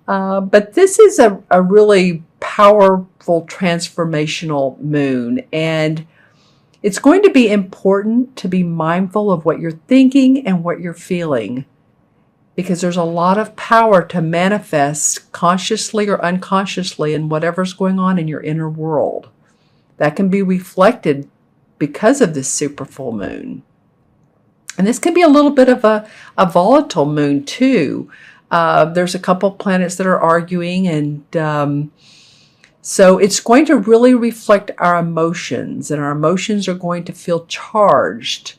But this is a really powerful transformational moon, and it's going to be important to be mindful of what you're thinking and what you're feeling, because there's a lot of power to manifest consciously or unconsciously in whatever's going on in your inner world. That can be reflected because of this super full moon. And this can be a little bit of a volatile moon too. There's a couple planets that are arguing, and so it's going to really reflect our emotions, and our emotions are going to feel charged.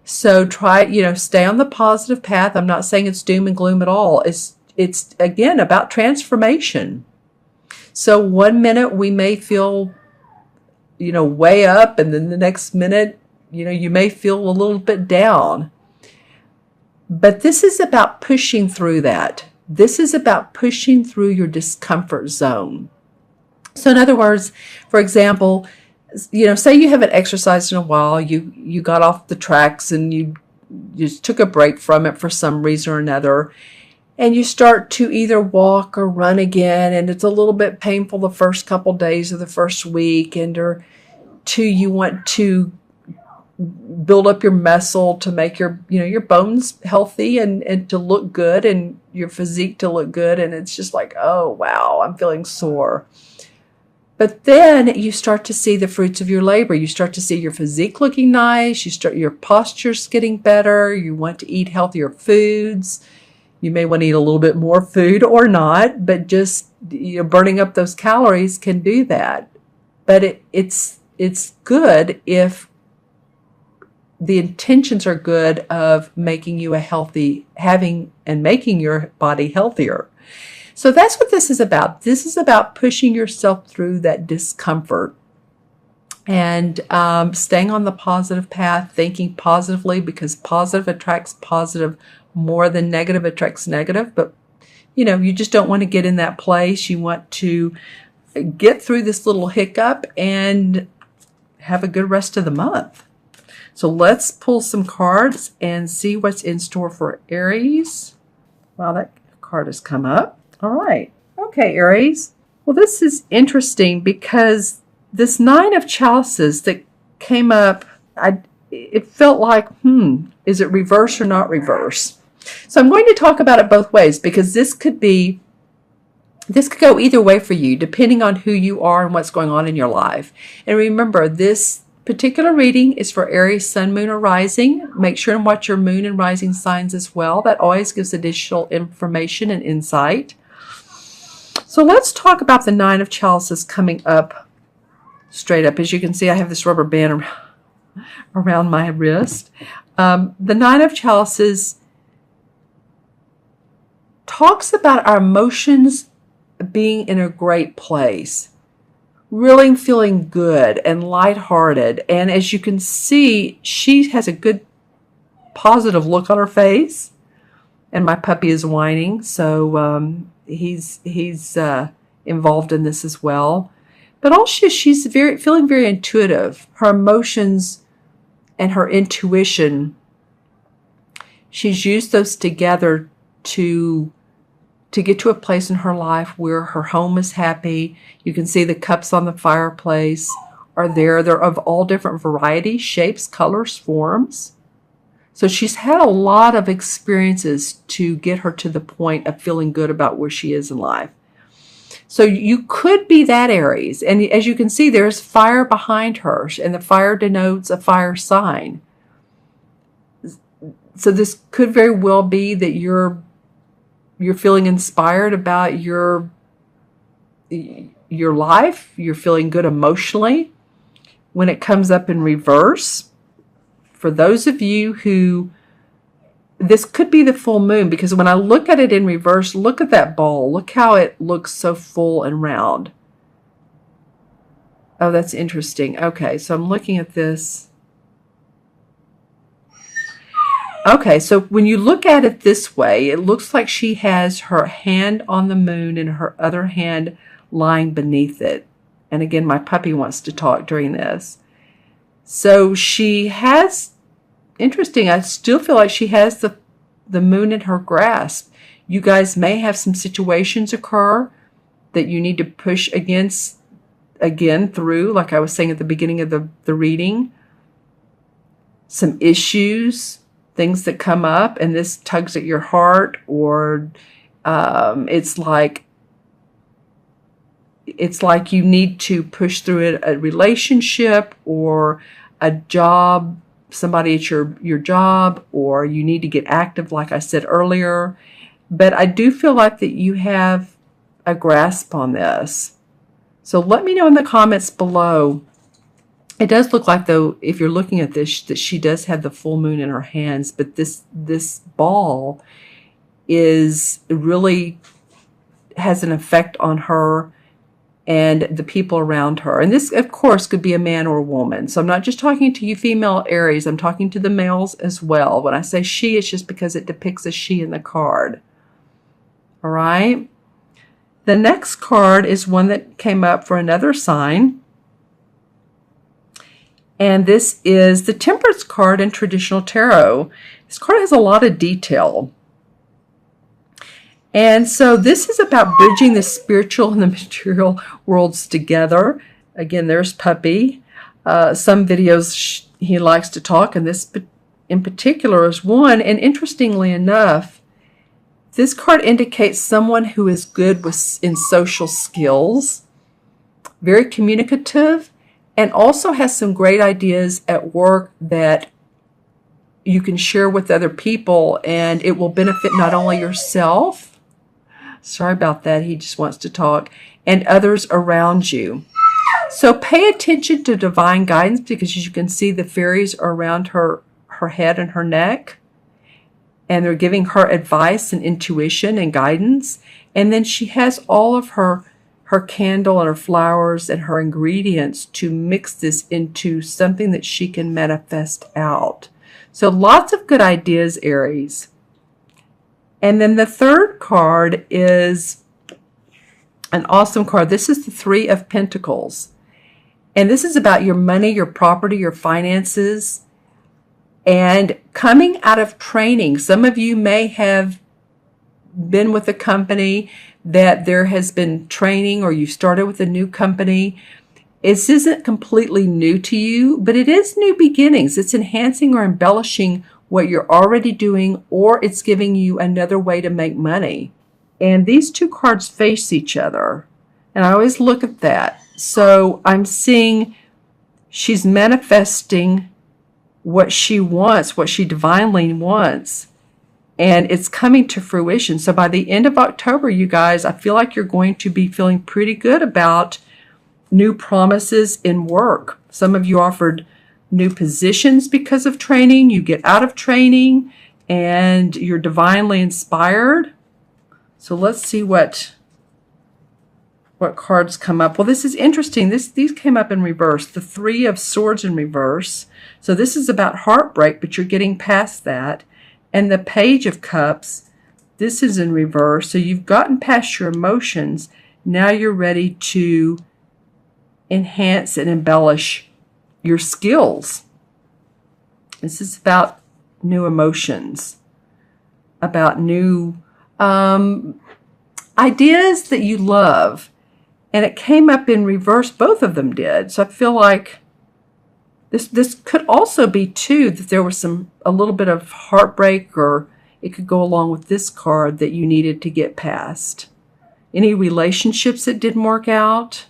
So try, stay on the positive path. I'm not saying it's doom and gloom at all. It's again about transformation. So one minute we may feel, way up, and then the next minute, you may feel a little bit down. But this is about pushing through that. This is about pushing through your discomfort zone. So in other words, for example, say you haven't exercised in a while, you got off the tracks and you just took a break from it for some reason or another, and you start to either walk or run again, and it's a little bit painful the first couple days of the first week, or two, you want to build up your muscle to make your bones healthy and to look good, and your physique to look good, and it's just like, oh wow, I'm feeling sore. But then you start to see the fruits of your labor. You start to see your physique looking nice. Your posture's getting better. You want to eat healthier foods. You may want to eat a little bit more food or not, but just burning up those calories can do that. But it's good if the intentions are good of making you making your body healthier. So that's what this is about. This is about pushing yourself through that discomfort and staying on the positive path, thinking positively, because positive attracts positive more than negative attracts negative. But, you just don't want to get in that place. You want to get through this little hiccup and have a good rest of the month. So let's pull some cards and see what's in store for Aries. Wow, that card has come up. All right. Okay, Aries. Well, this is interesting because this Nine of Chalices that came up, it felt like, is it reverse or not reverse? So I'm going to talk about it both ways, because this could go either way for you, depending on who you are and what's going on in your life. And remember, this particular reading is for Aries, Sun, Moon, or Rising. Make sure and watch your Moon and Rising signs as well. That always gives additional information and insight. So let's talk about the Nine of Chalices coming up straight up. As you can see, I have this rubber band around my wrist. The Nine of Chalices talks about our emotions being in a great place, really feeling good and lighthearted. And as you can see, she has a good positive look on her face, and my puppy is whining, so he's involved in this as well. But also she's feeling very intuitive. Her emotions and her intuition, she's used those together to get to a place in her life where her home is happy. You can see the cups on the fireplace are there. They're of all different varieties, shapes, colors, forms. So she's had a lot of experiences to get her to the point of feeling good about where she is in life. So you could be that Aries. And as you can see, there's fire behind her, and the fire denotes a fire sign. So this could very well be that you're feeling inspired about your life. You're feeling good emotionally. When it comes up in reverse, for those of you who, this could be the full moon, because when I look at it in reverse, look at that ball. Look how it looks so full and round. Oh, that's interesting. Okay, so I'm looking at this. Okay, so when you look at it this way, it looks like she has her hand on the moon and her other hand lying beneath it. And again, my puppy wants to talk during this. So she has, interesting, I still feel like she has the moon in her grasp. You guys may have some situations occur that you need to push again through, like I was saying at the beginning of the reading. Some issues, things that come up, and this tugs at your heart, or it's like you need to push through a relationship or a job, somebody at your job, or you need to get active, like I said earlier. But I do feel like that you have a grasp on this. So let me know in the comments below. It does look like, though, if you're looking at this, that she does have the full moon in her hands, but this ball is really has an effect on her and the people around her. And this, of course, could be a man or a woman. So I'm not just talking to you female Aries. I'm talking to the males as well. When I say she, it's just because it depicts a she in the card. All right? The next card is one that came up for another sign. And this is the Temperance card in traditional tarot. This card has a lot of detail. And so this is about bridging the spiritual and the material worlds together. Again, there's Puppy. Some videos he likes to talk, and this in particular is one. And interestingly enough, this card indicates someone who is good in social skills, very communicative, and also has some great ideas at work that you can share with other people, and it will benefit not only yourself, sorry about that, he just wants to talk, and others around you. So pay attention to divine guidance, because as you can see, the fairies are around her head and her neck, and they're giving her advice and intuition and guidance. And then she has all of her candle and her flowers and her ingredients to mix this into something that she can manifest out. So lots of good ideas, Aries. And then the third card is an awesome card. This is the Three of Pentacles. And this is about your money, your property, your finances, and coming out of training. Some of you may have been with a company that there has been training, or you started with a new company. This isn't completely new to you, but it is new beginnings. It's enhancing or embellishing what you're already doing, or it's giving you another way to make money. And these two cards face each other. And I always look at that. So I'm seeing she's manifesting what she wants, what she divinely wants. And it's coming to fruition. So by the end of October, you guys, I feel like you're going to be feeling pretty good about new promises in work. Some of you offered new positions because of training. You get out of training and you're divinely inspired. So let's see what cards come up. Well, this is interesting. These came up in reverse. The Three of Swords in reverse. So this is about heartbreak, but you're getting past that. And the Page of Cups, this is in reverse. So you've gotten past your emotions. Now you're ready to enhance and embellish your skills. This is about new emotions, about new ideas that you love. And it came up in reverse. Both of them did. So I feel like this could also be, too, that there was a little bit of heartbreak, or it could go along with this card that you needed to get past. Any relationships that didn't work out.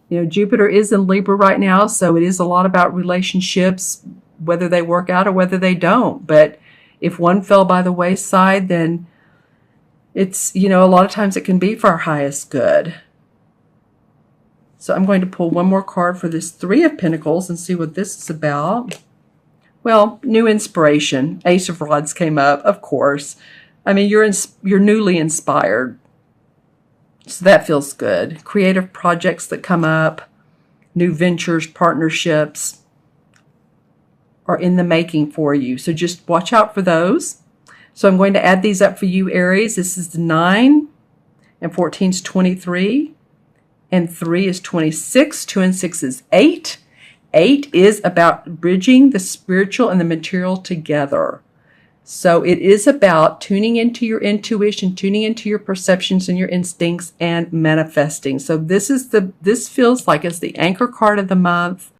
You know, Jupiter is in Libra right now, so it is a lot about relationships, whether they work out or whether they don't. But if one fell by the wayside, then it's, you know, a lot of times it can be for our highest good. So I'm going to pull one more card for this Three of Pentacles and see what this is about. Well, new inspiration. Ace of Rods came up, of course. I mean, you're newly inspired. So that feels good. Creative projects that come up, new ventures, partnerships are in the making for you. So just watch out for those. So I'm going to add these up for you, Aries. This is the 9, and 14 is 23, and 3 is 26, 2 and 6 is 8. 8 is about bridging the spiritual and the material together. So it is about tuning into your intuition, tuning into your perceptions and your instincts, and manifesting. So this feels like it's the anchor card of the month.